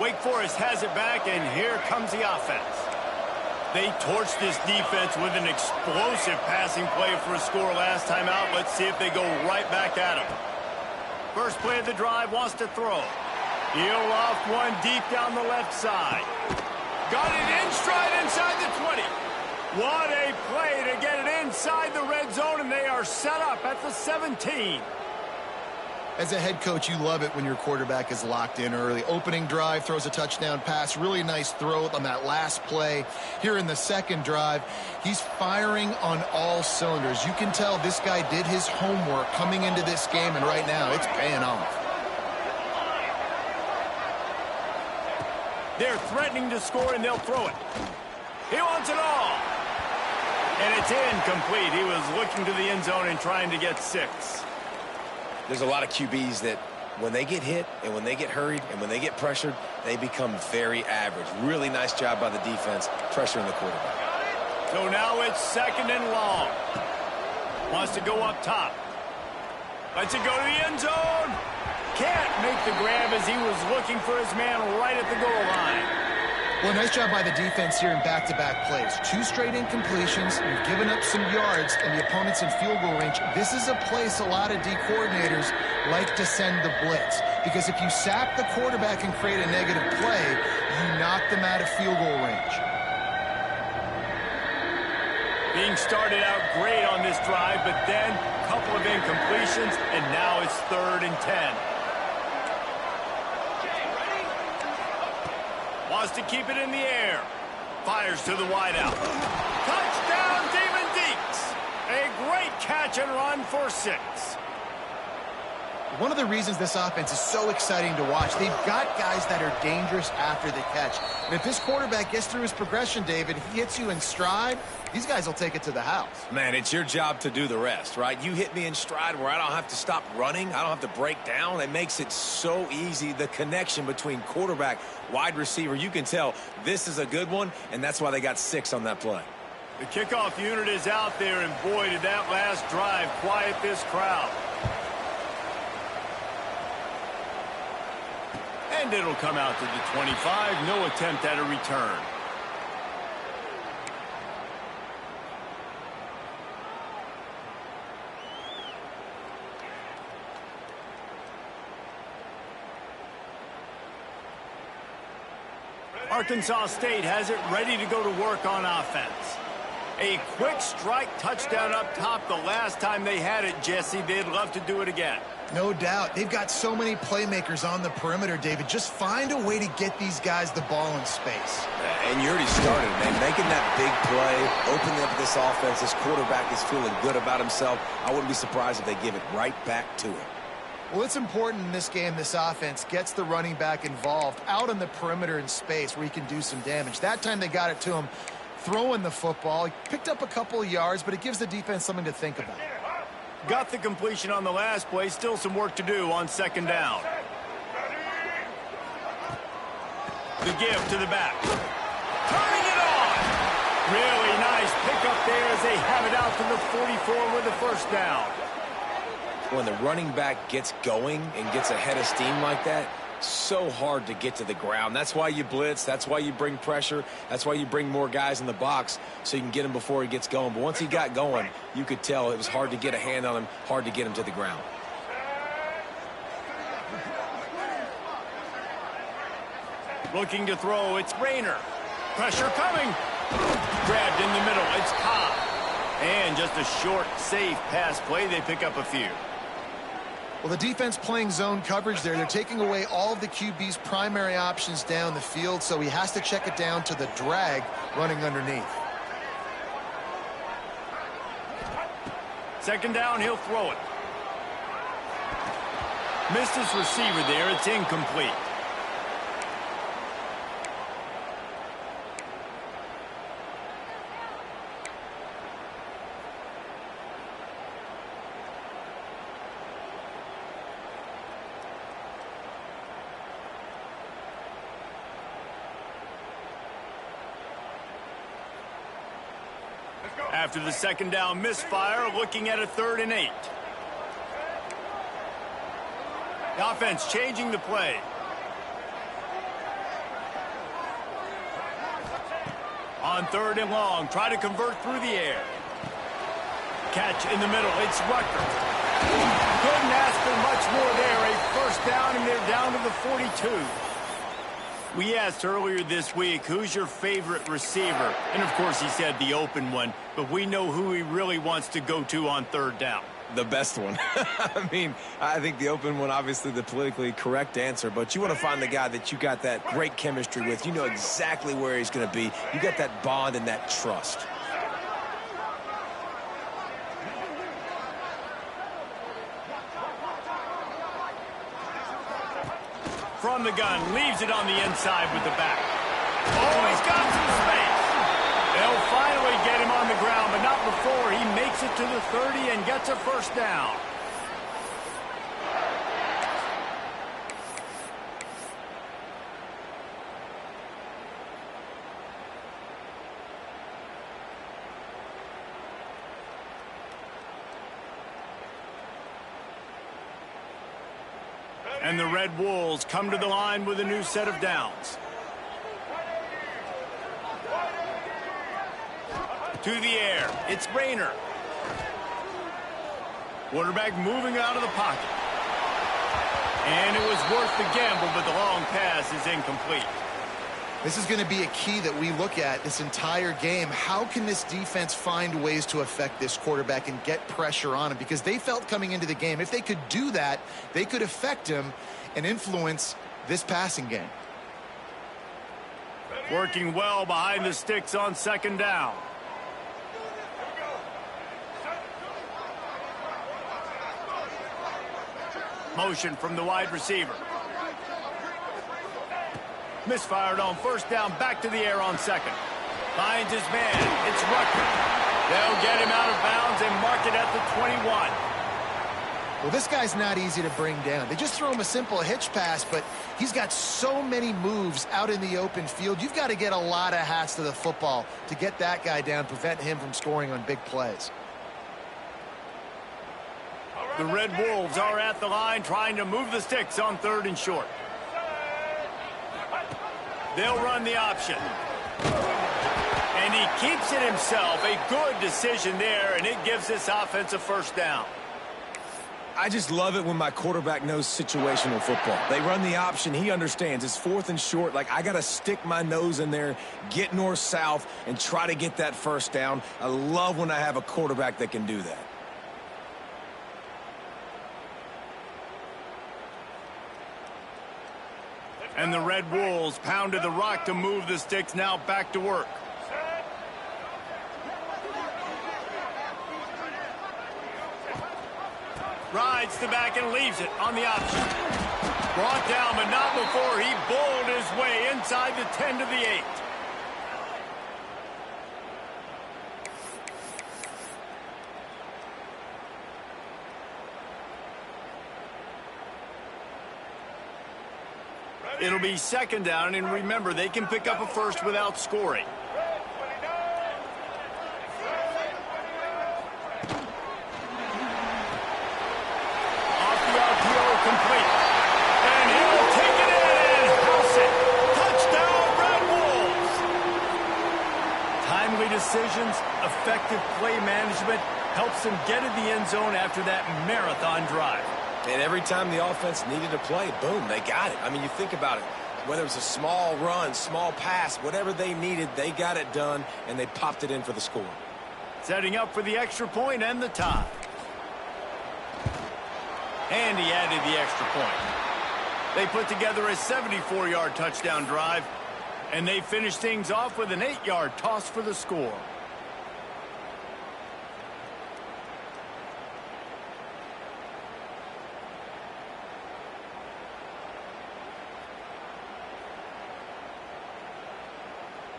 Wake Forest has it back, and here comes the offense. They torched this defense with an explosive passing play for a score last time out. Let's see if they go right back at them. First play of the drive, wants to throw. He'll off one deep down the left side. Got it in stride inside the 20. What a play to get it inside the red zone, and they are set up at the 17. As a head coach, you love it when your quarterback is locked in early. Opening drive, throws a touchdown pass. Really nice throw on that last play. Here in the second drive, he's firing on all cylinders. You can tell this guy did his homework coming into this game, and right now it's paying off. They're threatening to score, and they'll throw it. He wants it all. And it's incomplete. He was looking to the end zone and trying to get 6. There's a lot of QBs that when they get hit and when they get hurried and when they get pressured, they become very average. Really nice job by the defense pressuring the quarterback. So now it's second and long. Wants to go up top. Lets it go to the end zone. Can't make the grab as he was looking for his man right at the goal line. Well, nice job by the defense here in back-to-back plays. 2 straight incompletions. You've given up some yards, and the opponent's in field goal range. This is a place a lot of D coordinators like to send the blitz, because if you sack the quarterback and create a negative play, you knock them out of field goal range. Being started out great on this drive, but then a couple of incompletions, and now it's 3rd and 10. Wants to keep it in the air. Fires to the wideout. Touchdown, Damon Deeks. A great catch and run for 6. One of the reasons this offense is so exciting to watch, they've got guys that are dangerous after the catch. And if this quarterback gets through his progression, David, he hits you in stride, these guys will take it to the house. Man, it's your job to do the rest, right? You hit me in stride where I don't have to stop running. I don't have to break down. It makes it so easy. The connection between quarterback, wide receiver, you can tell this is a good one, and that's why they got 6 on that play. The kickoff unit is out there, and boy, did that last drive quiet this crowd. And it'll come out to the 25. No attempt at a return. Arkansas State has it ready to go to work on offense. A quick strike touchdown up top the last time they had it, Jesse. They'd love to do it again. No doubt. They've got so many playmakers on the perimeter, David. Just find a way to get these guys the ball in space. And you already started, man. Making that big play, opening up this offense. This quarterback is feeling good about himself. I wouldn't be surprised if they give it right back to him. Well, it's important in this game this offense gets the running back involved out on the perimeter in space where he can do some damage. That time they got it to him throwing the football. He picked up a couple of yards, but it gives the defense something to think about. Got the completion on the last play. Still some work to do on second down. The give to the back. Turning it on. Really nice pickup there as they have it out to the 44 with the first down. When the running back gets going and gets ahead of steam like that, so hard to get to the ground. That's why you blitz. That's why you bring pressure. That's why you bring more guys in the box so you can get him before he gets going. But once he got going, you could tell it was hard to get a hand on him, hard to get him to the ground. Looking to throw, it's Rayner. Pressure coming. Grabbed in the middle, it's Cobb. And just a short, safe pass play. They pick up a few. Well, the defense playing zone coverage there. They're taking away all of the QB's primary options down the field, so he has to check it down to the drag running underneath. Second down, he'll throw it. Missed his receiver there. It's incomplete. After the second down misfire, looking at a 3rd and 8. The offense changing the play. On 3rd and long, try to convert through the air. Catch in the middle. It's Rutgers. Couldn't ask for much more there. A first down, and they're down to the 42. We asked earlier this week, who's your favorite receiver? And, of course, he said the open one. But we know who he really wants to go to on 3rd down. The best one. I mean, I think the open one, obviously the politically correct answer, but you want to find the guy that you got that great chemistry with. You know exactly where he's going to be. You got that bond and that trust. From the gun, leaves it on the inside with the back. Oh, he's got some space. They'll finally get him on the ground, but not before he makes it to the 30 and gets a first down. And the Red Wolves come to the line with a new set of downs. To the air, it's Rayner. Quarterback moving out of the pocket. And it was worth the gamble, but the long pass is incomplete. This is going to be a key that we look at this entire game. How can this defense find ways to affect this quarterback and get pressure on him? Because they felt coming into the game, if they could do that, they could affect him and influence this passing game. Working well behind the sticks on 2nd down. Motion from the wide receiver. Misfired on 1st down, back to the air on 2nd. Finds his man. It's Rutgers. They'll get him out of bounds and mark it at the 21. Well, this guy's not easy to bring down. They just throw him a simple hitch pass, but he's got so many moves out in the open field. You've got to get a lot of hats to the football to get that guy down, prevent him from scoring on big plays. The Red Wolves are at the line trying to move the sticks on 3rd and short. They'll run the option. And he keeps it himself. A good decision there, and it gives this offense a first down. I just love it when my quarterback knows situational football. They run the option. He understands. It's 4th and short. Like, I got to stick my nose in there, get north-south, and try to get that first down. I love when I have a quarterback that can do that. And the Red Wolves pounded the rock to move the sticks, now back to work. Rides the back and leaves it on the option. Brought down, but not before he bowled his way inside the 10 to the 8. It'll be 2nd down, and remember, they can pick up a first without scoring. Off the RPO, complete. And he'll take it in and house it. Touchdown, Red Wolves. Timely decisions, effective play management helps them get in the end zone after that marathon drive. And every time the offense needed a play, boom, they got it. I mean, you think about it. Whether it was a small run, small pass, whatever they needed, they got it done, and they popped it in for the score. Setting up for the extra point and the tie. And he added the extra point. They put together a 74-yard touchdown drive, and they finished things off with an 8-yard toss for the score.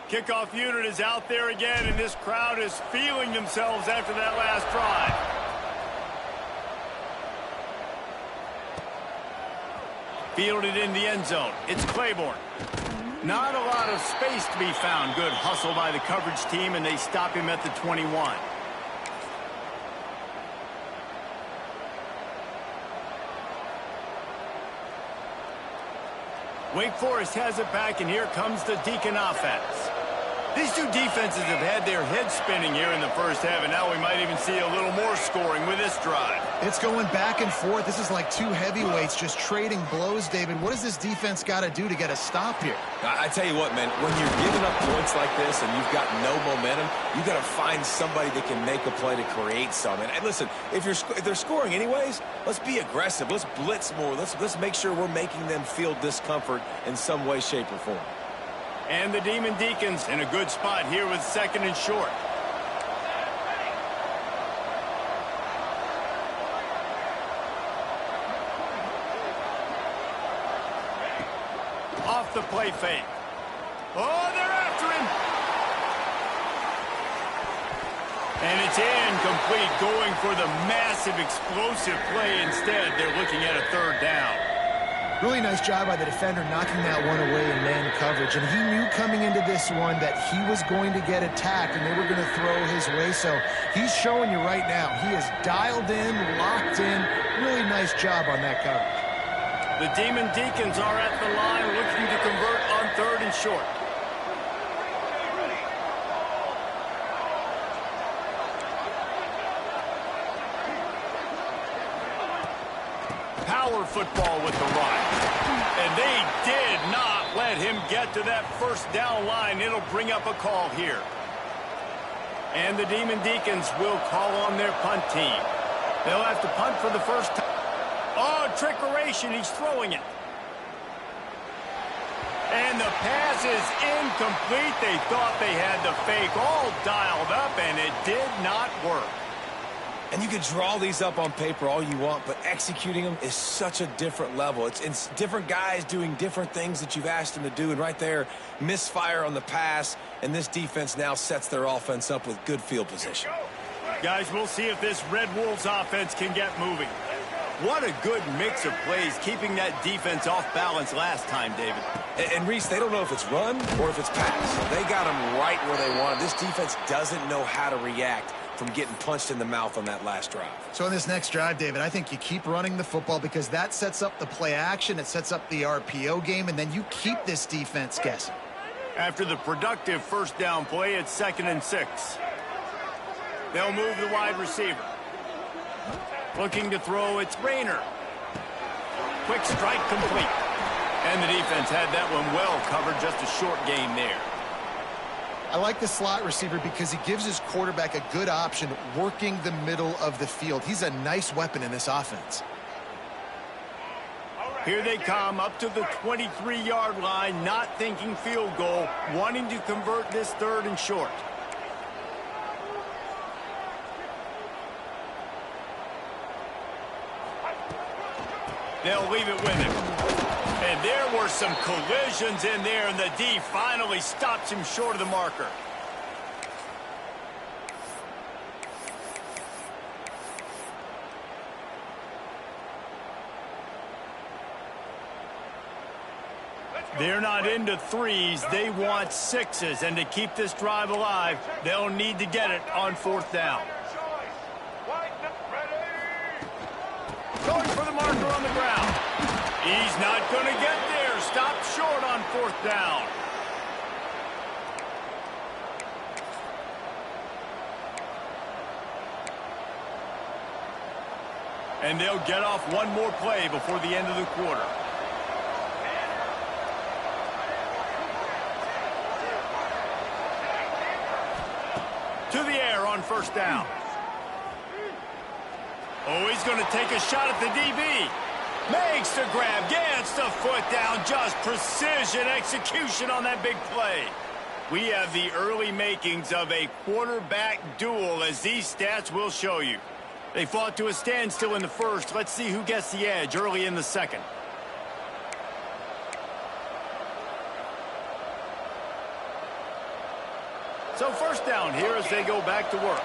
Kickoff unit is out there again, and this crowd is feeling themselves after that last drive. Fielded in the end zone. It's Claiborne. Not a lot of space to be found. Good hustle by the coverage team, and they stop him at the 21. Wake Forest has it back, and here comes the Deacon offense. These two defenses have had their heads spinning here in the first half, and now we might even see a little more scoring with this drive. It's going back and forth. This is like two heavyweights just trading blows, David. What does this defense got to do to get a stop here? I tell you what, man, when you're giving up points like this and you've got no momentum, you got to find somebody that can make a play to create some. And listen, if they're scoring anyways, let's be aggressive. Let's blitz more. Let's make sure we're making them feel discomfort in some way, shape, or form. And the Demon Deacons in a good spot here with 2nd and short. Off the play fake. Oh, they're after him. And it's incomplete, going for the massive explosive play instead. They're looking at a 3rd down. Really nice job by the defender knocking that one away in man coverage. And he knew coming into this one that he was going to get attacked and they were going to throw his way. So he's showing you right now, he is dialed in, locked in. Really nice job on that coverage. The Demon Deacons are at the line looking to convert on 3rd and short. Power football with the run. And they did not let him get to that 1st down line. It'll bring up a call here. And the Demon Deacons will call on their punt team. They'll have to punt for the first time. Oh, trickeration. He's throwing it. And the pass is incomplete. They thought they had the fake all dialed up, and it did not work. And you can draw these up on paper all you want, but executing them is such a different level. It's different guys doing different things that you've asked them to do. And right there, misfire on the pass, and this defense now sets their offense up with good field position. Guys, we'll see if this Red Wolves offense can get moving. What a good mix of plays, keeping that defense off balance last time, David. And Reese, they don't know if it's run or if it's pass. They got them right where they want them. This defense doesn't know how to react from getting punched in the mouth on that last drive. So in this next drive, David, I think you keep running the football because that sets up the play action, it sets up the RPO game, and then you keep this defense guessing. After the productive 1st down play, it's 2nd and 6. They'll move the wide receiver. Looking to throw, it's Rayner. Quick strike complete. And the defense had that one well covered, just a short gain there. I like the slot receiver because he gives his quarterback a good option working the middle of the field. He's a nice weapon in this offense. Here they come up to the 23-yard line, not thinking field goal, wanting to convert this 3rd and short. They'll leave it with him. And there were some collisions in there, and the D finally stops him short of the marker. They're not into 3s. They want 6s. And to keep this drive alive, they'll need to get it on 4th down. Going for the marker on the ground. He's not going to get there. Stopped short on 4th down. And they'll get off one more play before the end of the quarter. To the air on 1st down. Oh, he's going to take a shot at the DB. Makes the grab, gets the foot down. Just precision execution on that big play. We have the early makings of a quarterback duel, as these stats will show you. They fought to a standstill in the 1st. Let's see who gets the edge early in the 2nd. So 1st down here as they go back to work.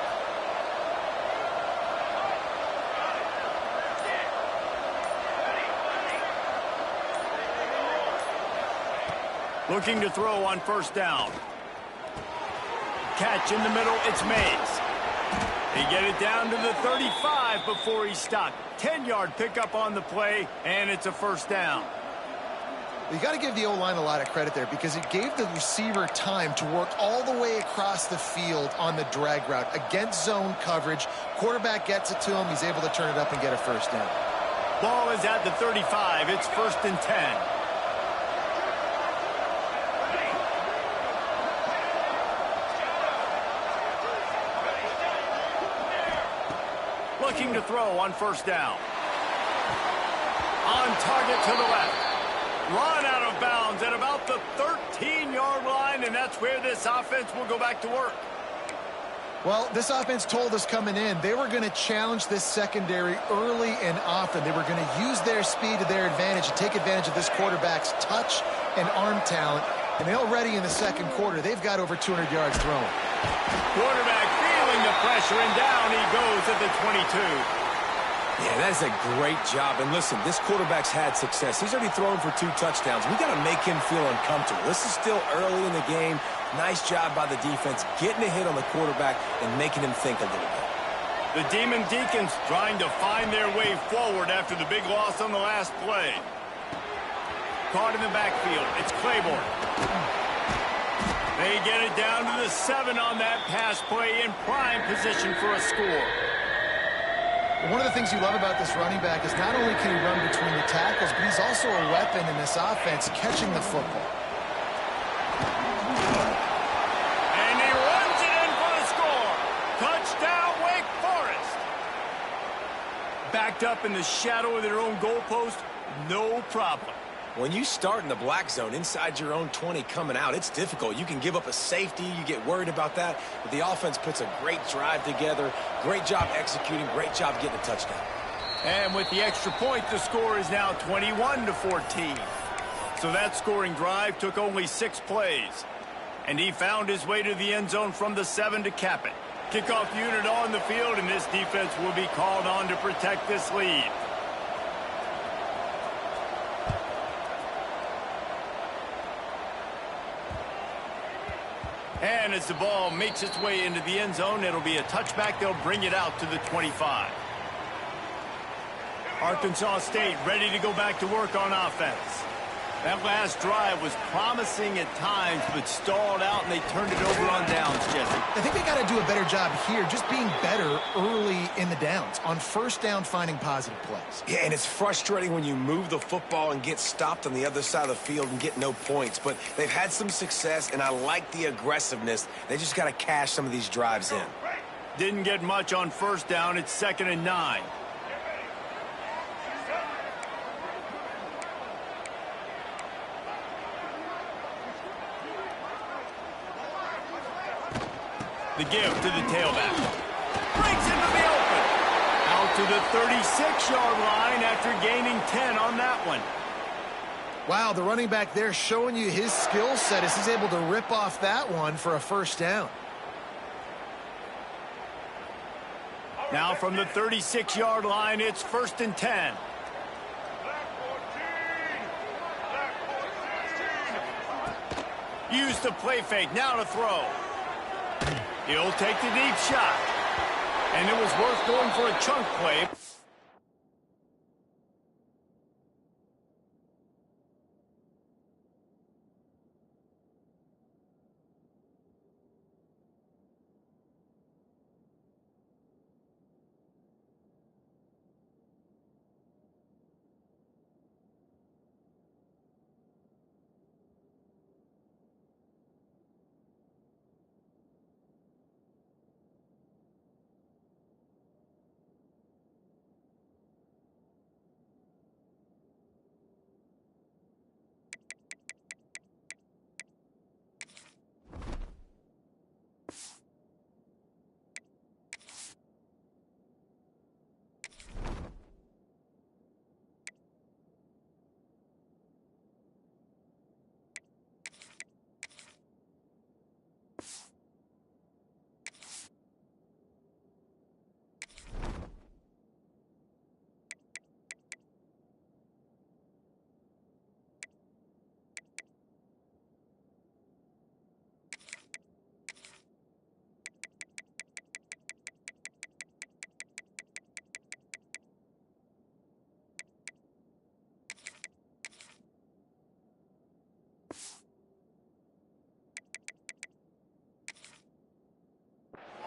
Looking to throw on 1st down. Catch in the middle, it's Mays. They get it down to the 35 before he's stopped. 10-yard pickup on the play, and it's a 1st down. You got to give the O-line a lot of credit there because it gave the receiver time to work all the way across the field on the drag route against zone coverage. Quarterback gets it to him. He's able to turn it up and get a first down. Ball is at the 35. It's 1st and 10. Looking to throw on 1st down. On target to the left. Run out of bounds at about the 13-yard line, and that's where this offense will go back to work. Well, this offense told us coming in they were going to challenge this secondary early and often. They were going to use their speed to their advantage and take advantage of this quarterback's touch and arm talent. And already in the second quarter, they've got over 200 yards thrown. Quarterback feeling the pressure, and down he goes at the 22. Yeah, that's a great job. And listen, this quarterback's had success. He's already thrown for 2 touchdowns. We got to make him feel uncomfortable. This is still early in the game. Nice job by the defense, getting a hit on the quarterback and making him think a little bit. The Demon Deacons trying to find their way forward after the big loss on the last play. Caught in the backfield. It's Claiborne. They get it down to the 7 on that pass play in prime position for a score. One of the things you love about this running back is not only can he run between the tackles, but he's also a weapon in this offense catching the football. And he runs it in for the score. Touchdown, Wake Forest. Backed up in the shadow of their own goalpost, no problem. When you start in the black zone inside your own 20 coming out, it's difficult. You can give up a safety. You get worried about that. But the offense puts a great drive together. Great job executing. Great job getting a touchdown. And with the extra point, the score is now 21-14. So that scoring drive took only 6 plays. And he found his way to the end zone from the 7 to cap it. Kickoff unit on the field, and this defense will be called on to protect this lead. And as the ball makes its way into the end zone, it'll be a touchback. They'll bring it out to the 25. Arkansas State ready to go back to work on offense. That last drive was promising at times, but stalled out, and they turned it over on downs, Jesse. I think they got to do a better job here, just being better early in the downs. On 1st down, finding positive plays. Yeah, and it's frustrating when you move the football and get stopped on the other side of the field and get no points. But they've had some success, and I like the aggressiveness. They just got to cash some of these drives in. Didn't get much on 1st down. It's 2nd and 9. The give to the tailback. Breaks into the open. Out to the 36-yard line after gaining 10 on that one. Wow, the running back there showing you his skill set as he's able to rip off that one for a 1st down. Now from the 36-yard line, it's 1st and 10. Use the play fake. Now to throw. He'll take the deep shot. And it was worth going for a chunk play.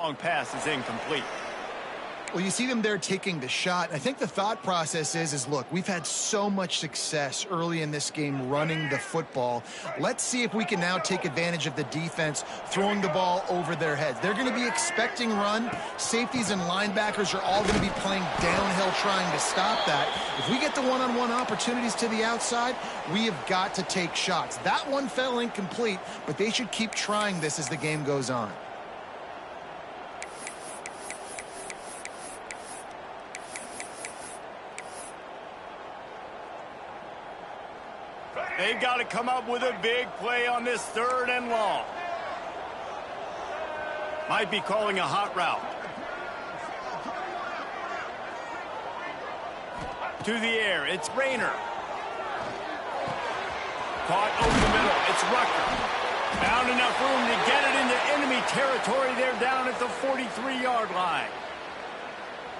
Long pass is incomplete. Well, you see them there taking the shot. I think the thought process is, look, we've had so much success early in this game running the football. Let's see if we can now take advantage of the defense throwing the ball over their heads. They're going to be expecting run. Safeties and linebackers are all going to be playing downhill trying to stop that. If we get the one-on-one opportunities to the outside, we have got to take shots. That one fell incomplete, but they should keep trying this as the game goes on. They've got to come up with a big play on this 3rd and long. Might be calling a hot route. To the air, it's Rayner. Caught over the middle, it's Rucker. Found enough room to get it into enemy territory. They're down at the 43-yard line.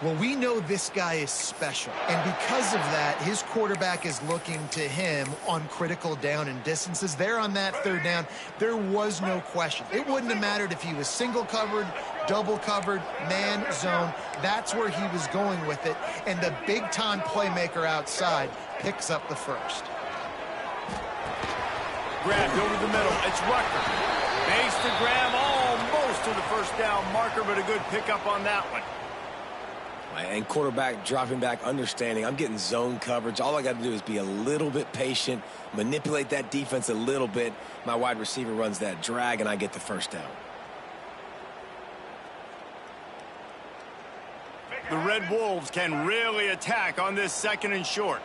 Well, we know this guy is special, and because of that, his quarterback is looking to him on critical down and distances. There on that 3rd down, there was no question. It wouldn't have mattered if he was single covered, double covered, man, zone. That's where he was going with it, and the big-time playmaker outside picks up the first. Grabbed over the middle, it's Rucker. Makes the grab almost to the first down marker, but a good pickup on that one. And quarterback dropping back, understanding I'm getting zone coverage. All I got to do is be a little bit patient, manipulate that defense a little bit. My wide receiver runs that drag, and I get the first down. The Red Wolves can really attack on this 2nd and short.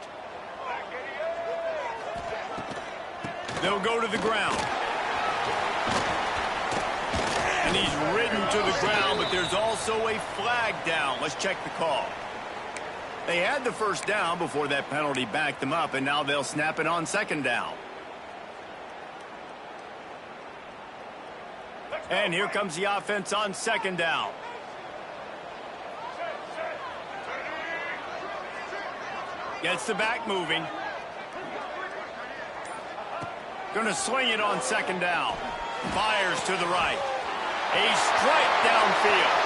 They'll go to the ground. And he's ridden to the ground, but there's also a flag down. Let's check the call. They had the first down before that penalty backed them up, and now they'll snap it on 2nd down. And here comes the offense on 2nd down. Gets the back moving. Gonna sling it on 2nd down. Fires to the right. A strike downfield.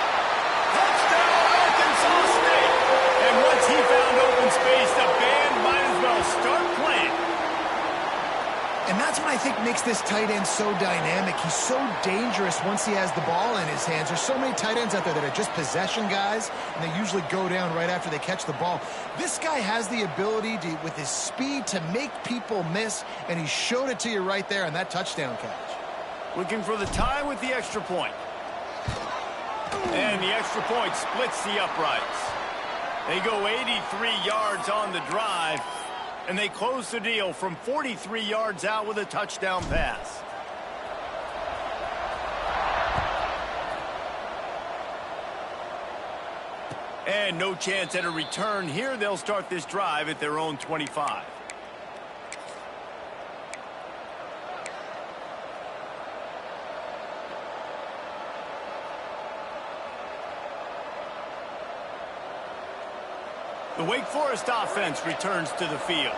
Touchdown, Arkansas State. And once he found open space, the band might as well start playing. And that's what I think makes this tight end so dynamic. He's so dangerous once he has the ball in his hands. There's so many tight ends out there that are just possession guys, and they usually go down right after they catch the ball. This guy has the ability to, with his speed, to make people miss, and he showed it to you right there on that touchdown catch. Looking for the tie with the extra point. And the extra point splits the uprights. They go 83 yards on the drive, and they close the deal from 43 yards out with a touchdown pass. And no chance at a return here. They'll start this drive at their own 25. The Wake Forest offense returns to the field.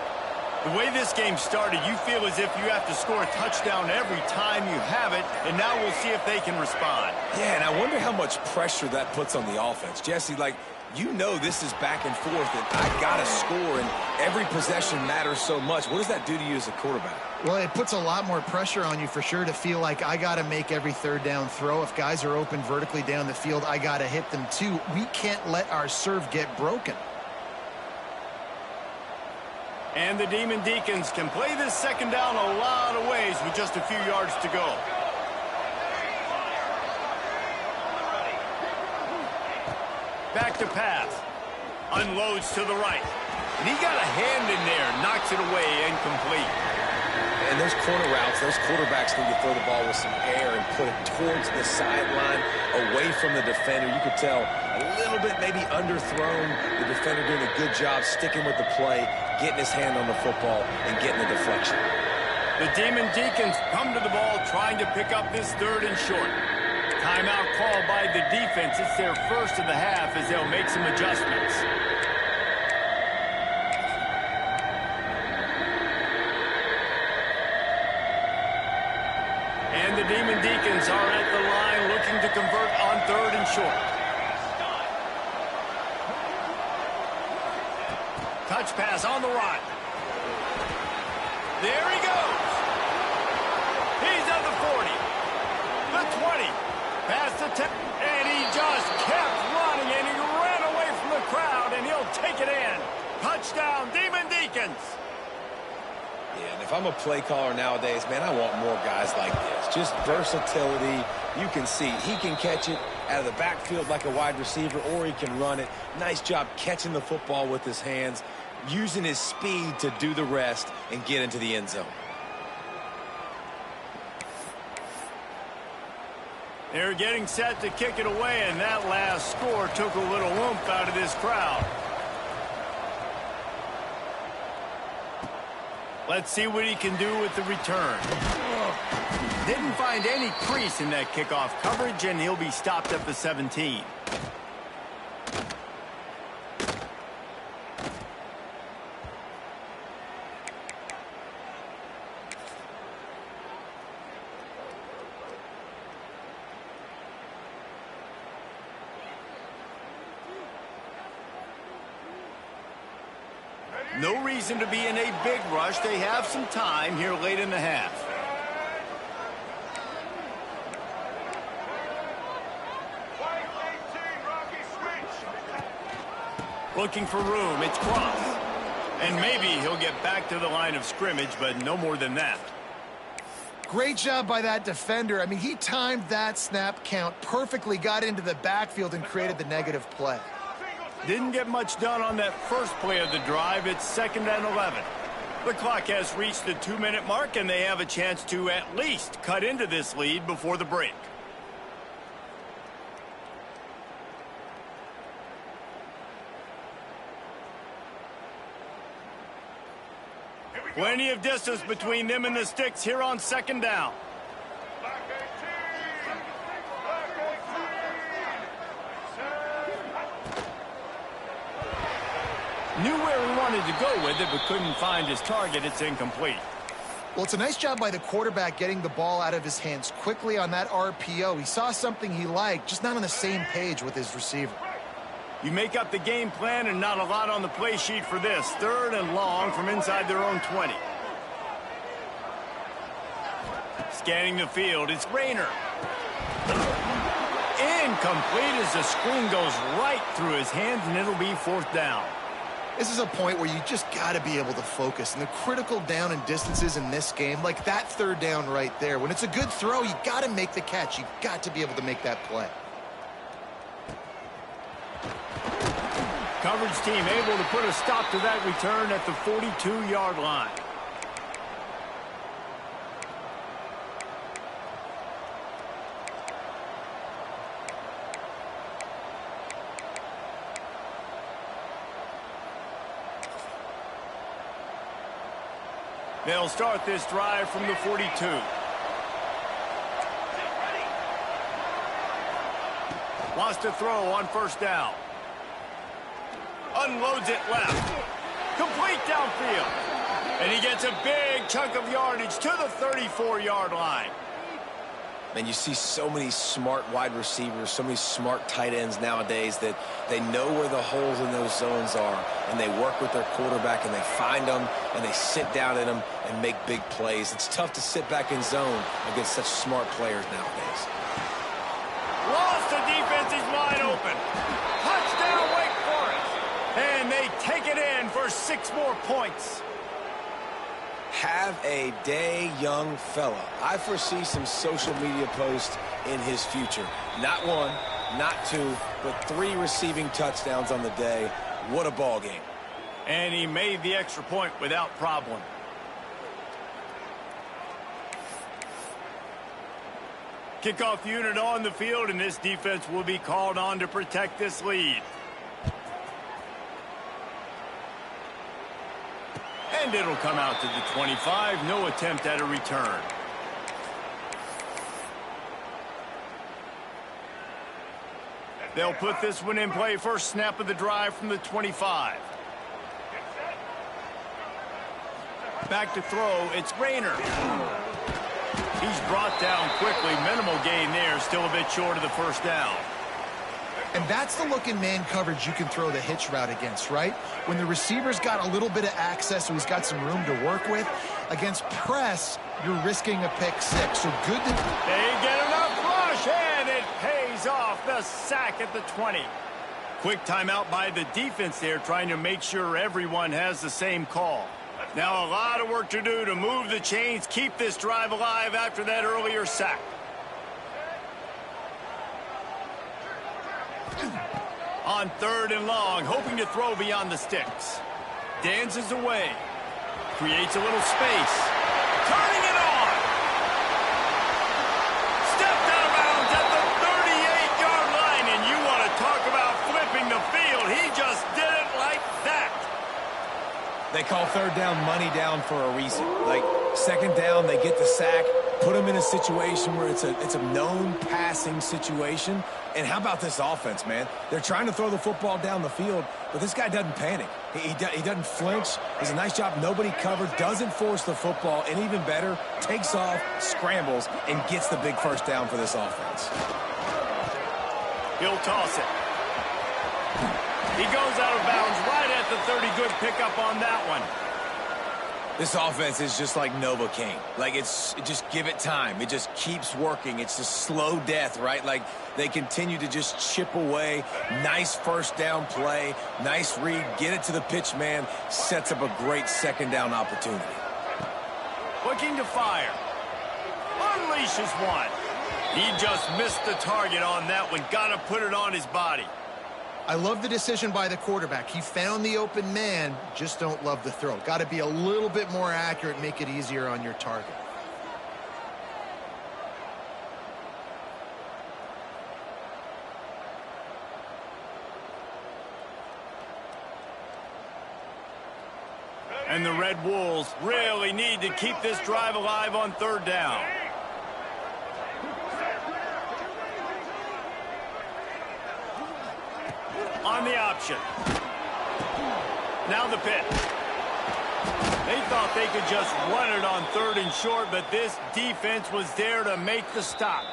The way this game started, you feel as if you have to score a touchdown every time you have it, and now we'll see if they can respond. Yeah, and I wonder how much pressure that puts on the offense. Jesse, like, you know this is back and forth, and I got to score, and every possession matters so much. What does that do to you as a quarterback? Well, it puts a lot more pressure on you for sure to feel like I got to make every 3rd down throw. If guys are open vertically down the field, I got to hit them too. We can't let our serve get broken. And the Demon Deacons can play this 2nd down a lot of ways with just a few yards to go. Back to pass. Unloads to the right. And he got a hand in there. Knocks it away, incomplete. And those corner routes, those quarterbacks need to throw the ball with some air and put it towards the sideline, away from the defender. You could tell a little bit maybe underthrown. The defender doing a good job sticking with the play, getting his hand on the football, and getting the deflection. The Demon Deacons come to the ball trying to pick up this 3rd and short. Timeout called by the defense. It's their first of the half as they'll make some adjustments. And the Demon Deacons are at the line looking to convert on 3rd and short. Touch pass on the run. There he goes. He's at the 40. The 20. Past the 10. And he just kept running, and he ran away from the crowd, and he'll take it in. Touchdown, Demon Deacons. Yeah, and if I'm a play caller nowadays, man, I want more guys like this. Just versatility. You can see he can catch it out of the backfield like a wide receiver, or he can run it. Nice job catching the football with his hands, using his speed to do the rest and get into the end zone. They're getting set to kick it away, and that last score took a little oomph out of this crowd. Let's see what he can do with the return. Didn't find any crease in that kickoff coverage, and he'll be stopped at the 17. No reason to be in a big rush. They have some time here late in the half. Looking for room. It's Cross. And maybe he'll get back to the line of scrimmage, but no more than that. Great job by that defender. I mean, he timed that snap count perfectly, got into the backfield, and created the negative play. Didn't get much done on that first play of the drive. It's 2nd and 11. The clock has reached the 2-minute mark, and they have a chance to at least cut into this lead before the break. Plenty of distance between them and the sticks here on 2nd down. Knew where he wanted to go with it, but couldn't find his target. It's incomplete. Well, it's a nice job by the quarterback getting the ball out of his hands quickly on that RPO. He saw something he liked, just not on the same page with his receiver. You make up the game plan, and not a lot on the play sheet for this. 3rd and long from inside their own 20. Scanning the field, it's Rayner. Incomplete as the screen goes right through his hands, and it'll be 4th down. This is a point where you just got to be able to focus. And the critical down and distances in this game, like that 3rd down right there, when it's a good throw, you got to make the catch. You got to be able to make that play. Coverage team able to put a stop to that return at the 42-yard line. They'll start this drive from the 42. Wants to throw on 1st down. Unloads it left. Complete downfield. And he gets a big chunk of yardage to the 34-yard line. Man, you see so many smart wide receivers, so many smart tight ends nowadays that they know where the holes in those zones are, and they work with their quarterback, and they find them, and they sit down in them and make big plays. It's tough to sit back in zone against such smart players nowadays. Lost the defense. He's wide open. Touchdown, Wake Forest. And they take it in for 6 more points. Have a day, young fella. I foresee some social media posts in his future. Not 1, not 2, but 3 receiving touchdowns on the day. What a ball game. And he made the extra point without problem. Kickoff unit on the field, and this defense will be called on to protect this lead. And it'll come out to the 25. No attempt at a return. They'll put this one in play. First snap of the drive from the 25. Back to throw. It's Rayner. He's brought down quickly. Minimal gain there. Still a bit short of the first down. And that's the look in man coverage you can throw the hitch route against, right? When the receiver's got a little bit of access, so he's got some room to work with. Against press, you're risking a pick six. So good to... They get enough rush, and it pays off. The sack at the 20. Quick timeout by the defense there, trying to make sure everyone has the same call. Now a lot of work to do to move the chains, keep this drive alive after that earlier sack. On 3rd and long, hoping to throw beyond the sticks. Dances away. Creates a little space. Turning it on. Stepped out of bounds at the 38-yard line, and you want to talk about flipping the field. He just did it like that. They call 3rd down money down for a reason. Like, 2nd down, they get the sack, put them in a situation where it's a known passing situation. And how about this offense, man? They're trying to throw the football down the field, but this guy doesn't panic. He doesn't flinch. Does a nice job. Nobody covered. Doesn't force the football. And even better, takes off, scrambles, and gets the big first down for this offense. He'll toss it. He goes out of bounds right at the 30. Good pickup on that one. This offense is just like Novocaine. Like, just give it time. It just keeps working. It's a slow death, right? Like, they continue to just chip away. Nice first down play. Nice read. Get it to the pitch man. Sets up a great 2nd down opportunity. Looking to fire. Unleashes one. He just missed the target on that one. Got to put it on his body. I love the decision by the quarterback. He found the open man, just don't love the throw. Got to be a little bit more accurate, make it easier on your target. And the Red Wolves really need to keep this drive alive on 3rd down. On the option. Now the pitch. They thought they could just run it on 3rd and short, but this defense was there to make the stop.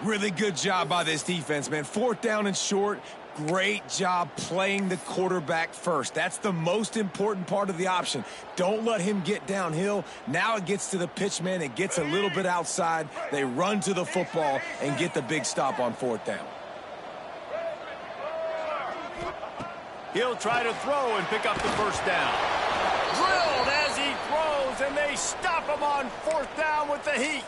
Really good job by this defense, man. 4th down and short. Great job playing the quarterback first. That's the most important part of the option. Don't let him get downhill. Now it gets to the pitch man. It gets a little bit outside. They run to the football and get the big stop on 4th down. He'll try to throw and pick up the first down. Drilled as he throws, and they stop him on 4th down with the heat.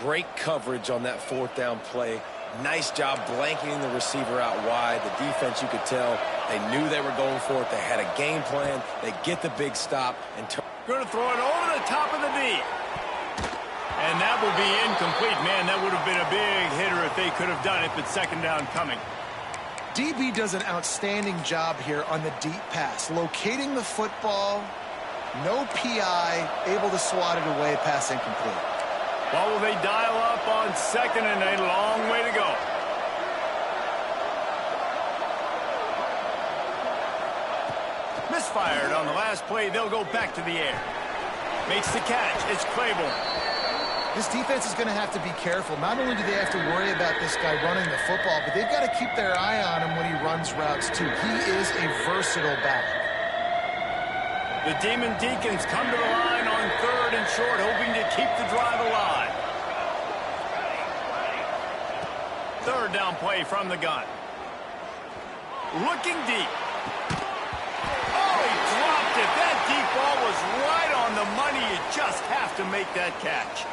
Great coverage on that 4th down play. Nice job blanketing the receiver out wide. The defense, you could tell, they knew they were going for it. They had a game plan. They get the big stop. And going to throw it over the top of the knee. And that will be incomplete. Man, that would have been a big hitter if they could have done it, but 2nd down coming. DB does an outstanding job here on the deep pass. Locating the football, no PI, able to swat it away, pass incomplete. Well, will they dial up on 2nd and a long way to go? Misfired on the last play. They'll go back to the air. Makes the catch. It's Claiborne. This defense is going to have to be careful. Not only do they have to worry about this guy running the football, but they've got to keep their eye on him when he runs routes, too. He is a versatile back. The Demon Deacons come to the line on 3rd and short, hoping to keep the drive alive. 3rd down play from the gun. Looking deep. Oh, he dropped it. That deep ball was right on the money. You just have to make that catch.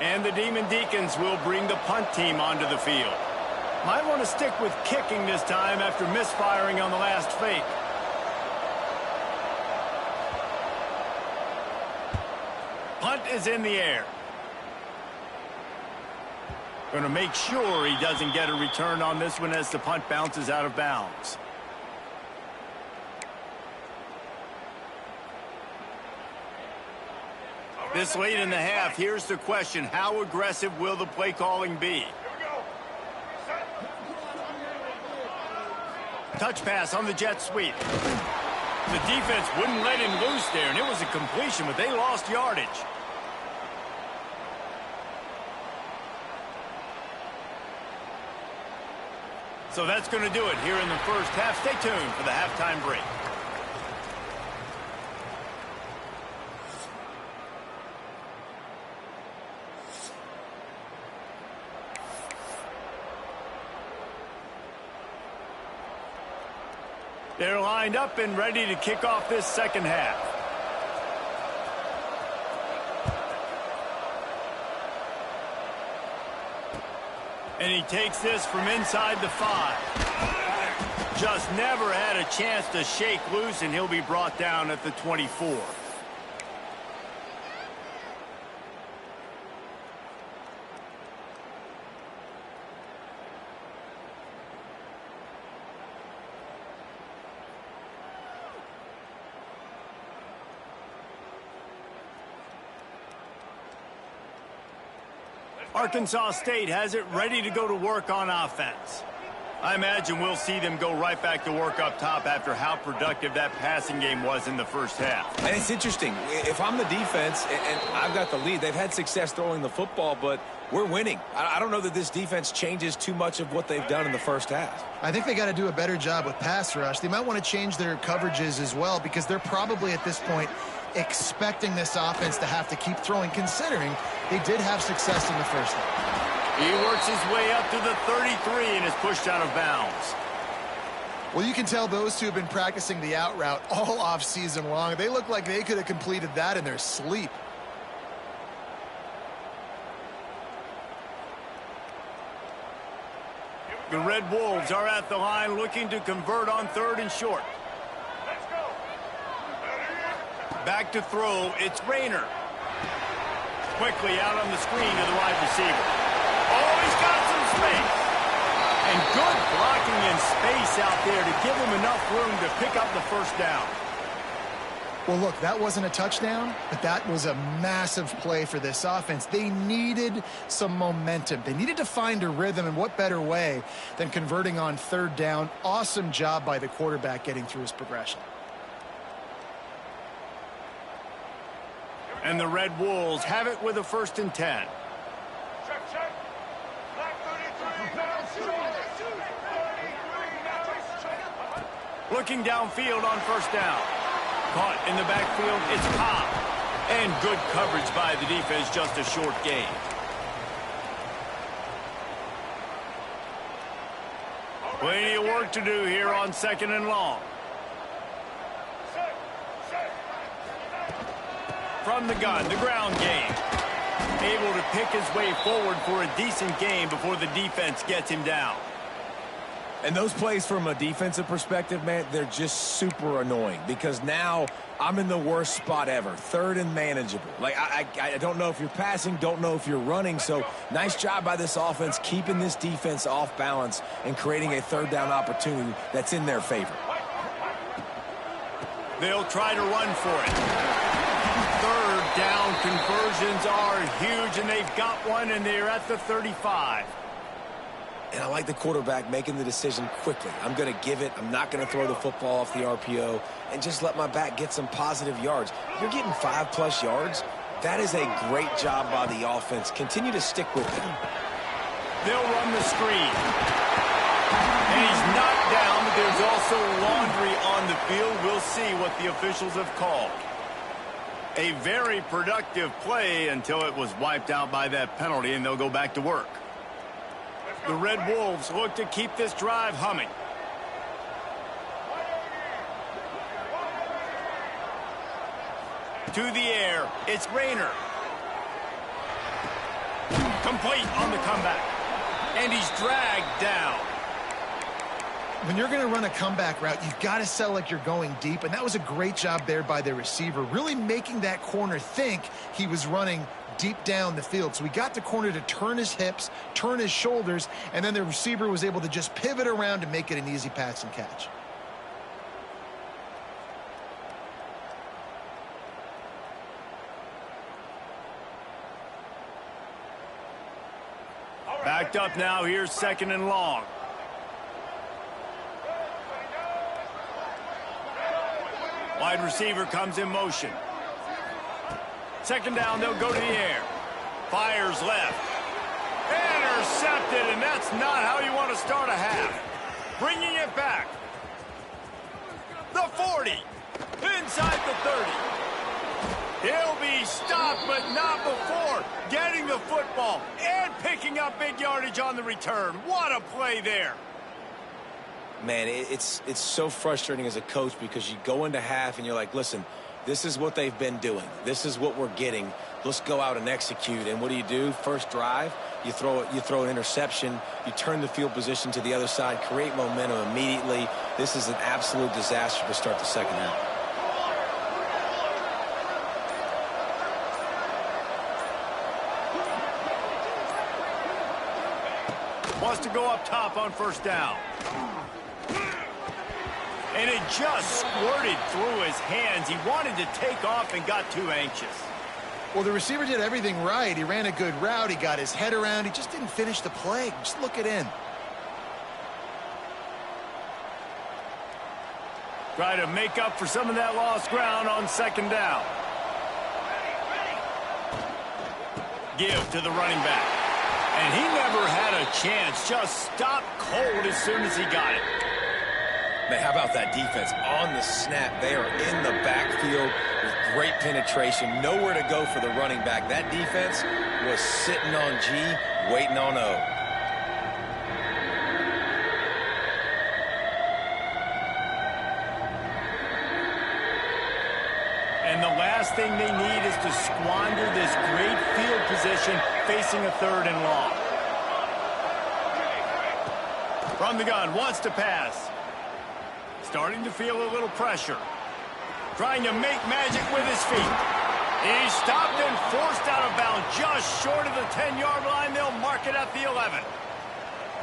And the Demon Deacons will bring the punt team onto the field. Might want to stick with kicking this time after misfiring on the last fake. Punt is in the air. Going to make sure he doesn't get a return on this one as the punt bounces out of bounds. This late in the half, here's the question. How aggressive will the play calling be? Touch pass on the jet sweep. The defense wouldn't let him loose there, and it was a completion, but they lost yardage. So that's going to do it here in the first half. Stay tuned for the halftime break. They're lined up and ready to kick off this second half. And he takes this from inside the 5. Just never had a chance to shake loose, and he'll be brought down at the 24. Arkansas State has it ready to go to work on offense. I imagine we'll see them go right back to work up top after how productive that passing game was in the first half. And it's interesting. If I'm the defense and I've got the lead, they've had success throwing the football, but we're winning. I don't know that this defense changes too much of what they've done in the first half. I think they got to do a better job with pass rush. They might want to change their coverages as well, because they're probably at this point expecting this offense to have to keep throwing, considering they did have success in the first half. He works his way up to the 33 and is pushed out of bounds. Well, you can tell those two have been practicing the out route all off season long. They look like they could have completed that in their sleep. The Red Wolves are at the line looking to convert on 3rd and short. Back to throw, it's Rayner. Quickly out on the screen to the wide receiver. Oh, he's got some space. And good blocking in space out there to give him enough room to pick up the first down. Well, look, that wasn't a touchdown, but that was a massive play for this offense. They needed some momentum. They needed to find a rhythm, and what better way than converting on 3rd down. Awesome job by the quarterback getting through his progression. And the Red Wolves have it with a 1st and 10. Looking downfield on 1st down. Caught in the backfield, it's Cobb. And good coverage by the defense, just a short gain. Plenty of work to do here on 2nd and long. From the gun, the ground game. Able to pick his way forward for a decent gain before the defense gets him down. And those plays from a defensive perspective, man, they're just super annoying, because now I'm in the worst spot ever, 3rd and manageable. Like, I don't know if you're passing, don't know if you're running. So nice job by this offense keeping this defense off balance and creating a 3rd down opportunity that's in their favor. They'll try to run for it. 3rd down conversions are huge, and they've got one, and they're at the 35. And I like the quarterback making the decision quickly. I'm going to give it. I'm not going to throw the football off the RPO and just let my back get some positive yards. You're getting 5+ yards. That is a great job by the offense. Continue to stick with them. They'll run the screen. And he's knocked down, but there's also laundry on the field. We'll see what the officials have called. A very productive play until it was wiped out by that penalty, and they'll go back to work. The Red Wolves look to keep this drive humming. To the air, it's Rayner. Complete on the comeback. And he's dragged down. When you're going to run a comeback route, you've got to sell like you're going deep, and that was a great job there by the receiver, really making that corner think he was running deep down the field. So he got the corner to turn his hips, turn his shoulders, and then the receiver was able to just pivot around to make it an easy pass and catch. Backed up now, here's 2nd and long. Wide receiver comes in motion. 2nd down, they'll go to the air. Fires left. Intercepted, and that's not how you want to start a half. bringing it back. The 40, inside the 30. He'll be stopped, but not before getting the football and picking up big yardage on the return. What a play there. Man, it's so frustrating as a coach because you go into half and you're like, listen, this is what they've been doing. This is what we're getting. Let's go out and execute. And what do? First drive, you throw an interception, you turn the field position to the other side, create momentum immediately. This is an absolute disaster to start the second half. Wants to go up top on first down. And it just squirted through his hands. He wanted to take off and got too anxious. Well, the receiver did everything right. He ran a good route. He got his head around. He just didn't finish the play. Just look it in. Try to make up for some of that lost ground on second down. Give to the running back. And he never had a chance. Just stopped cold as soon as he got it. Man, how about that defense on the snap? They are in the backfield with great penetration. Nowhere to go for the running back. That defense was sitting on G, waiting on O. And the last thing they need is to squander this great field position facing a third and long. From the gun, wants to pass. Starting to feel a little pressure. Trying to make magic with his feet. He's stopped and forced out of bounds just short of the 10-yard line. They'll mark it at the 11.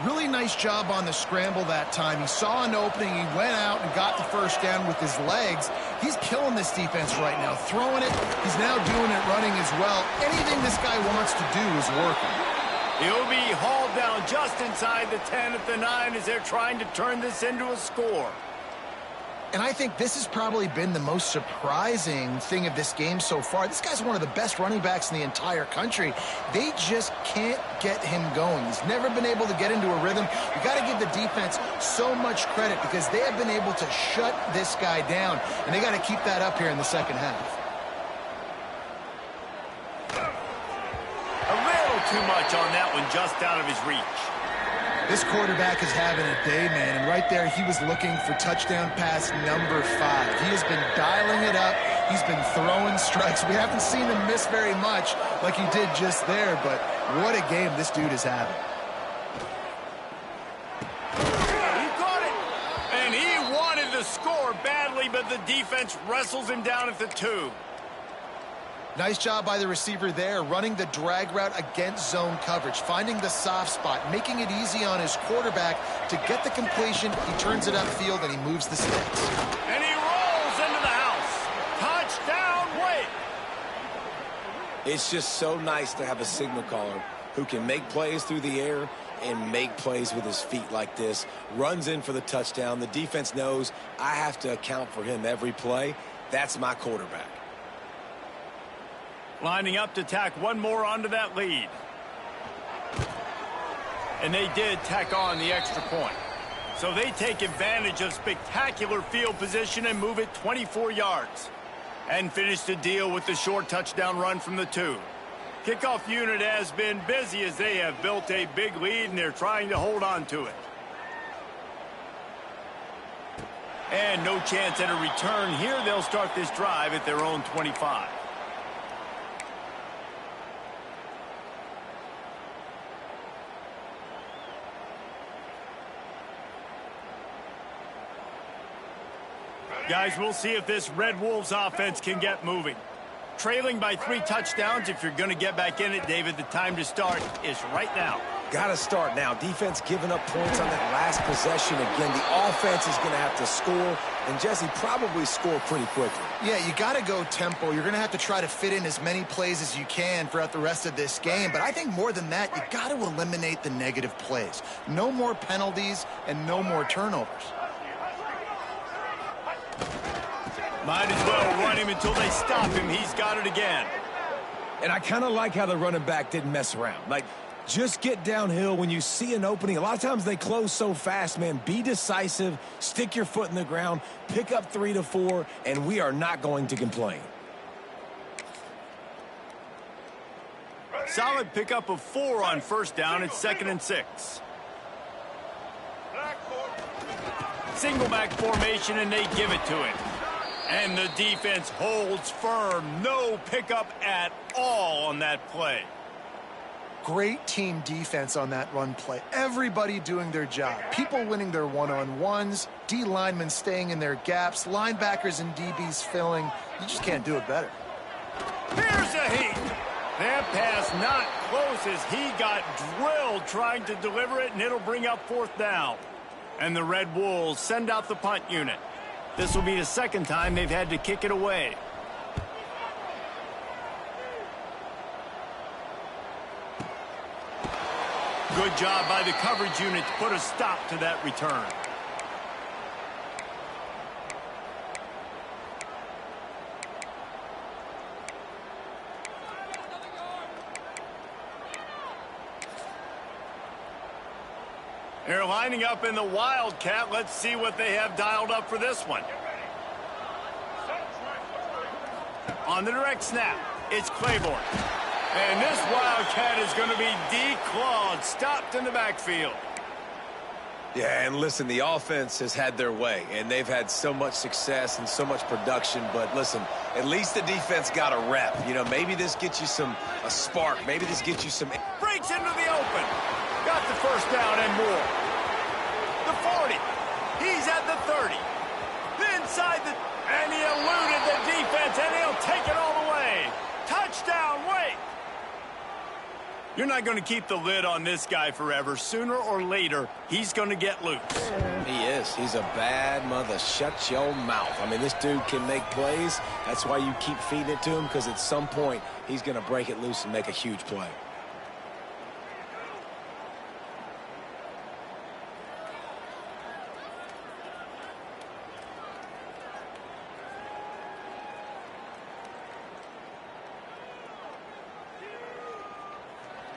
Really nice job on the scramble that time. He saw an opening. He went out and got the first down with his legs. He's killing this defense right now. Throwing it. He's now doing it running as well. Anything this guy wants to do is working. He'll be hauled down just inside the 10 at the 9 as they're trying to turn this into a score. And I think this has probably been the most surprising thing of this game so far. This guy's one of the best running backs in the entire country. They just can't get him going. He's never been able to get into a rhythm. You got to give the defense so much credit because they have been able to shut this guy down, and they got to keep that up here in the second half. A little too much on that one, just out of his reach. This quarterback is having a day, man, and right there he was looking for touchdown pass number 5. He has been dialing it up. He's been throwing strikes. We haven't seen him miss very much like he did just there, but what a game this dude is having. He caught it, and he wanted the score badly, but the defense wrestles him down at the 2. Nice job by the receiver there, running the drag route against zone coverage, finding the soft spot, making it easy on his quarterback to get the completion. He turns it upfield, and he moves the sticks. And he rolls into the house. Touchdown, Wade. It's just so nice to have a signal caller who can make plays through the air and make plays with his feet like this. Runs in for the touchdown. The defense knows I have to account for him every play. That's my quarterback. Lining up to tack one more onto that lead. And they did tack on the extra point. So they take advantage of spectacular field position and move it 24 yards. And finish the deal with the short touchdown run from the 2. Kickoff unit has been busy as they have built a big lead and they're trying to hold on to it. And no chance at a return here. They'll start this drive at their own 25. Guys, we'll see if this Red Wolves offense can get moving. Trailing by 3 touchdowns, if you're going to get back in it, David, the time to start is right now. Got to start now. Defense giving up points on that last possession. Again, the offense is going to have to score, and Jesse probably score pretty quickly. Yeah, you got to go tempo. You're going to have to try to fit in as many plays as you can throughout the rest of this game. But I think more than that, you got to eliminate the negative plays. No more penalties and no more turnovers. Might as well run him until they stop him. He's got it again. And I kind of like how the running back didn't mess around. Like, Just get downhill when you see an opening. A lot of times they close so fast, man. Be decisive, stick your foot in the ground, pick up 3 to 4, and we are not going to complain. Solid pickup of 4 on first down. It's 2nd and 6. Single back formation, and they give it to it. And the defense holds firm. No pickup at all on that play. Great team defense on that run play. Everybody doing their job. People winning their one-on-ones, D linemen staying in their gaps, linebackers and DBs filling. You just can't do it better. Here's a heat. That pass not close as he got drilled trying to deliver it, and it'll bring up 4th down. And the Red Wolves send out the punt unit. This will be the 2nd time they've had to kick it away. Good job by the coverage unit to put a stop to that return. They're lining up in the Wildcat. Let's see what they have dialed up for this one. On the direct snap, it's Claiborne. And this Wildcat is going to be declawed, stopped in the backfield. Yeah, and listen, the offense has had their way, and they've had so much success and so much production. But listen, at least the defense got a rep. You know, maybe this gets you a spark. Maybe this gets you some. Breaks into the open. Got the first down and more. The 40. He's at the 30. Inside the. And he eluded the defense, and he'll take it all the way. Touchdown, Wake. You're not going to keep the lid on this guy forever. Sooner or later, he's going to get loose. He is. He's a bad mother. Shut your mouth. I mean, this dude can make plays. That's why you keep feeding it to him, because at some point, he's going to break it loose and make a huge play.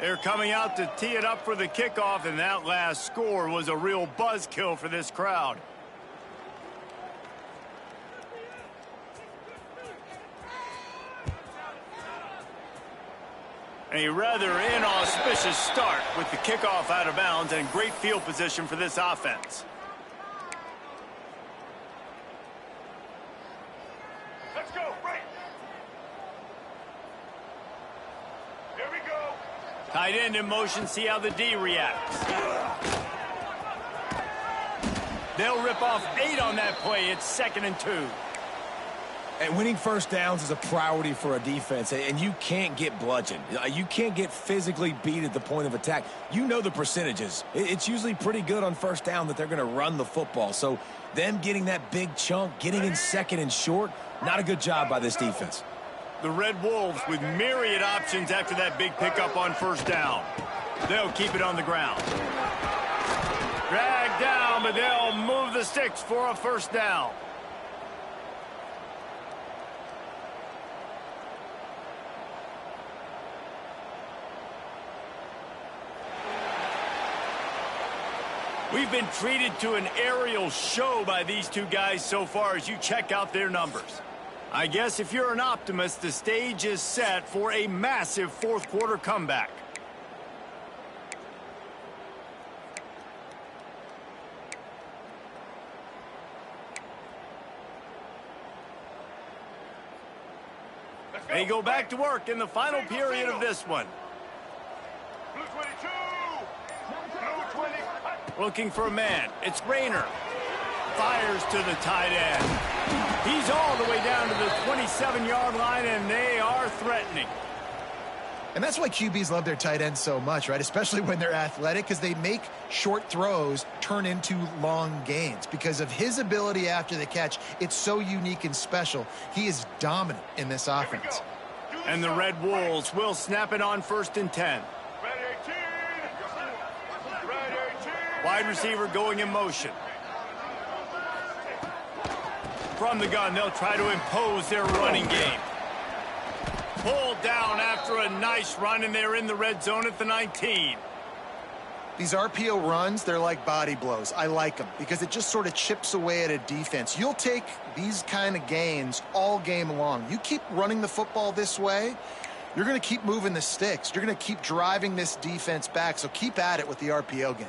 They're coming out to tee it up for the kickoff, and that last score was a real buzzkill for this crowd. A rather inauspicious start with the kickoff out of bounds and great field position for this offense. Let's go, right. Here we go. Tight end in motion, see how the D reacts. They'll rip off 8 on that play. It's 2nd and 2. And winning first downs is a priority for a defense, and you can't get bludgeoned. You can't get physically beat at the point of attack. You know the percentages. It's usually pretty good on first down that they're going to run the football. So them getting that big chunk, getting in 2nd and short, not a good job by this defense. The Red Wolves with myriad options after that big pickup on first down. They'll keep it on the ground. Dragged down, but they'll move the sticks for a first down. We've been treated to an aerial show by these two guys so far as you check out their numbers. I guess if you're an optimist, the stage is set for a massive fourth quarter comeback. They go back to work in the final period of this one. Blue 22. Blue 20. Looking for a man. It's Rayner. Fires to the tight end. He's all the way down to the 27-yard line, and they are threatening. And that's why QBs love their tight ends so much, right? Especially when they're athletic, because they make short throws turn into long gains. Because of his ability after the catch, it's so unique and special. He is dominant in this offense. And the Red Wolves will snap it on 1st and 10. Red 18. Red 18. Wide receiver going in motion. From the gun, they'll try to impose their running game. pulled down after a nice run, and they're in the red zone at the 19. These RPO runs, they're like body blows. I like them because it just sort of chips away at a defense. You'll take these kind of gains all game long. You keep running the football this way, you're going to keep moving the sticks. You're going to keep driving this defense back, so keep at it with the RPO game.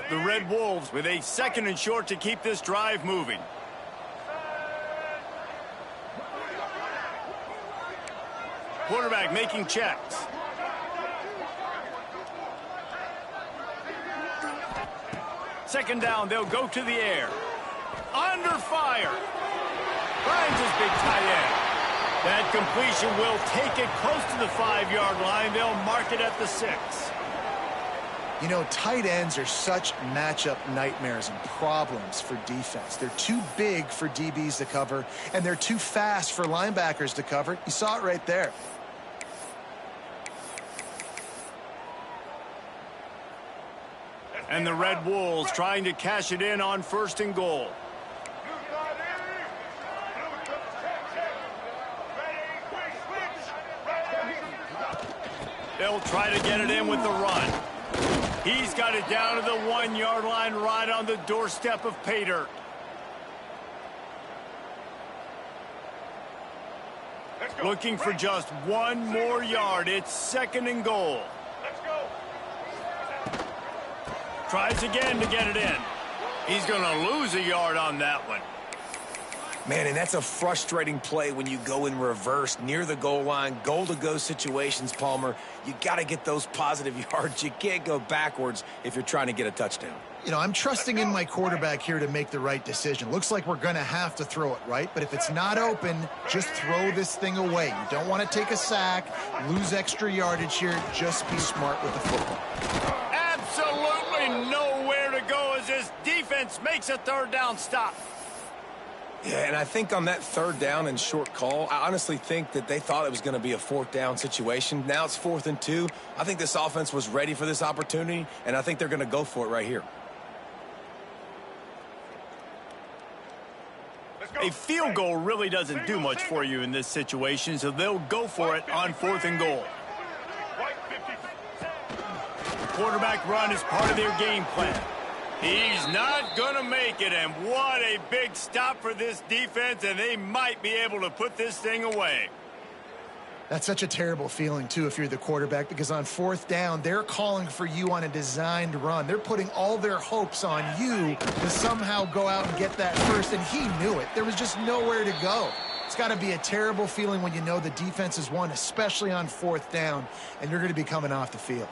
The Red Wolves with a 2nd and short to keep this drive moving. Quarterback making checks. Second down, they'll go to the air. Under fire. Finds his big tight end. That completion will take it close to the 5-yard line. They'll mark it at the 6. You know, tight ends are such matchup nightmares and problems for defense. They're too big for DBs to cover, and they're too fast for linebackers to cover. You saw it right there. And the Red Wolves trying to cash it in on 1st and goal. They'll try to get it in with the run. He's got it down to the 1-yard line right on the doorstep of pay dirt. Looking for just 1 more yard. It's 2nd and goal. Let's go. Tries again to get it in. He's going to lose a yard on that one. Man, and that's a frustrating play when you go in reverse near the goal line, goal-to-go situations, Palmer. You got to get those positive yards. You can't go backwards if you're trying to get a touchdown. You know, I'm trusting in my quarterback here to make the right decision. Looks like we're going to have to throw it, right? But if it's not open, just throw this thing away. You don't want to take a sack, lose extra yardage here. Just be smart with the football. Absolutely nowhere to go as this defense makes a 3rd down stop. Yeah, and I think on that 3rd down and short call, I honestly think that they thought it was going to be a 4th down situation. Now it's 4th and 2. I think this offense was ready for this opportunity, and I think they're going to go for it right here. A field goal really doesn't do much for you in this situation, so they'll go for it on 4th and goal. The quarterback run is part of their game plan. He's not going to make it, and what a big stop for this defense, and they might be able to put this thing away. That's such a terrible feeling, too, if you're the quarterback, because on 4th down, they're calling for you on a designed run. They're putting all their hopes on you to somehow go out and get that first, and he knew it. There was just nowhere to go. It's got to be a terrible feeling when you know the defense has won, especially on 4th down, and you're going to be coming off the field.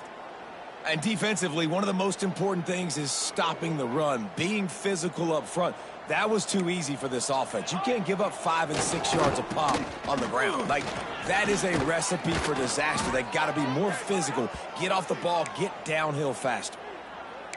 And defensively, one of the most important things is stopping the run, being physical up front. That was too easy for this offense. You can't give up 5 and 6 yards a pop on the ground. Like, that is a recipe for disaster. They got to be more physical, get off the ball, get downhill faster.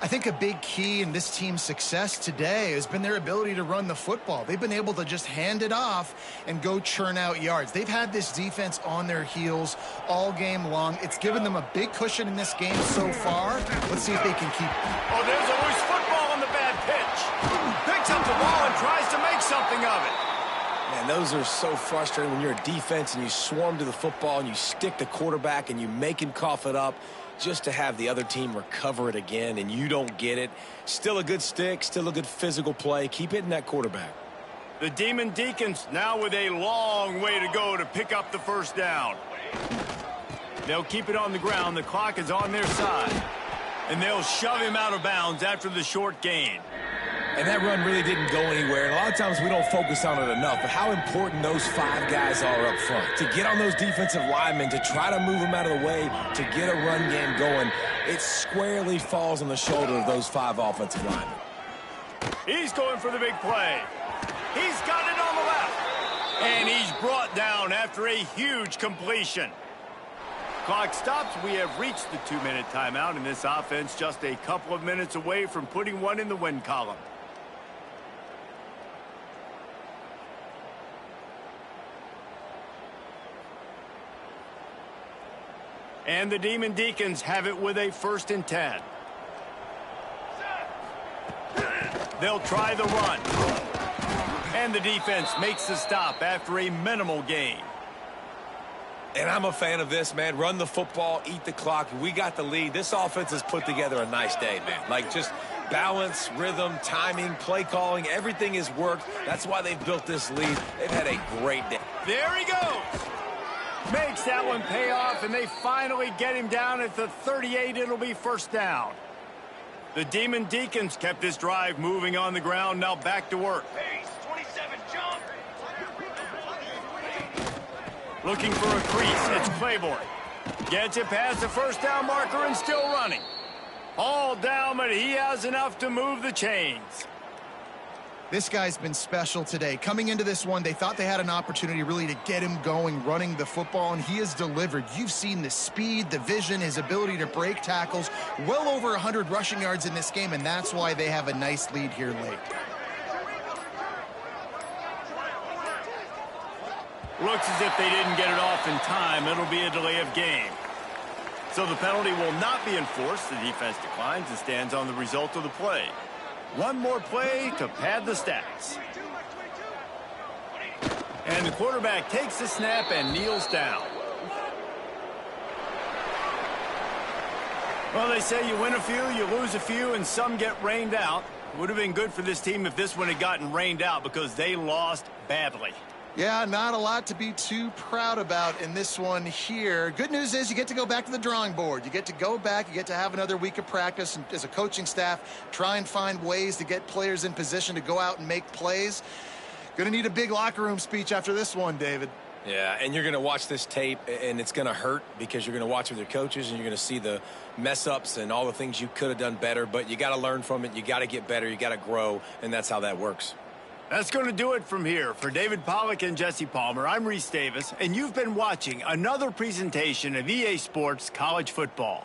I think a big key in this team's success today has been their ability to run the football. They've been able to just hand it off and go churn out yards. They've had this defense on their heels all game long. It's given them a big cushion in this game so far. Let's see if they can keep it. Oh, there's always football on the bad pitch. Picks up the ball and tries to make something of it. Man, those are so frustrating when you're a defense and you swarm to the football and you stick the quarterback and you make him cough it up, just to have the other team recover it again and you don't get it. Still a good stick, still a good physical play. Keep hitting that quarterback. The Demon Deacons now with a long way to go to pick up the 1st down. They'll keep it on the ground. The clock is on their side. And they'll shove him out of bounds after the short gain. And that run really didn't go anywhere. And a lot of times we don't focus on it enough, but how important those 5 guys are up front. To get on those defensive linemen, to try to move them out of the way, to get a run game going, it squarely falls on the shoulder of those 5 offensive linemen. He's going for the big play. He's got it on the left. And he's brought down after a huge completion. Clock stops. We have reached the 2-minute timeout, and this offense just a couple of minutes away from putting one in the win column. And the Demon Deacons have it with a 1st and 10. They'll try the run. And the defense makes the stop after a minimal gain. And I'm a fan of this, man. Run the football, eat the clock. We got the lead. This offense has put together a nice day, man. Like, just balance, rhythm, timing, play calling, everything has worked. That's why they've built this lead. They've had a great day. There he goes. Makes that one pay off, and they finally get him down at the 38. It'll be 1st down. The Demon Deacons kept this drive moving on the ground. Now back to work. Pace, 27, jump. Looking for a crease. It's Claiborne. Gets it past the 1st down marker and still running. All down, but he has enough to move the chains. This guy's been special today. Coming into this one, they thought they had an opportunity really to get him going, running the football, and he has delivered. You've seen the speed, the vision, his ability to break tackles. Well over 100 rushing yards in this game, and that's why they have a nice lead here late. Looks as if they didn't get it off in time. It'll be a delay of game. So the penalty will not be enforced. The defense declines and stands on the result of the play. One more play to pad the stats. And the quarterback takes the snap and kneels down. Well, they say you win a few, you lose a few, and some get rained out. It would have been good for this team if this one had gotten rained out because they lost badly. Yeah, not a lot to be too proud about in this one here. Good news is you get to go back to the drawing board. You get to go back, you get to have another week of practice, and as a coaching staff, try and find ways to get players in position to go out and make plays. Going to need a big locker room speech after this one, David. Yeah, and you're going to watch this tape, and it's going to hurt because you're going to watch with your coaches, and you're going to see the mess-ups and all the things you could have done better, but you got to learn from it. You got to get better. You got to grow, and that's how that works. That's going to do it from here. For David Pollack and Jesse Palmer, I'm Reese Davis, and you've been watching another presentation of EA Sports College Football.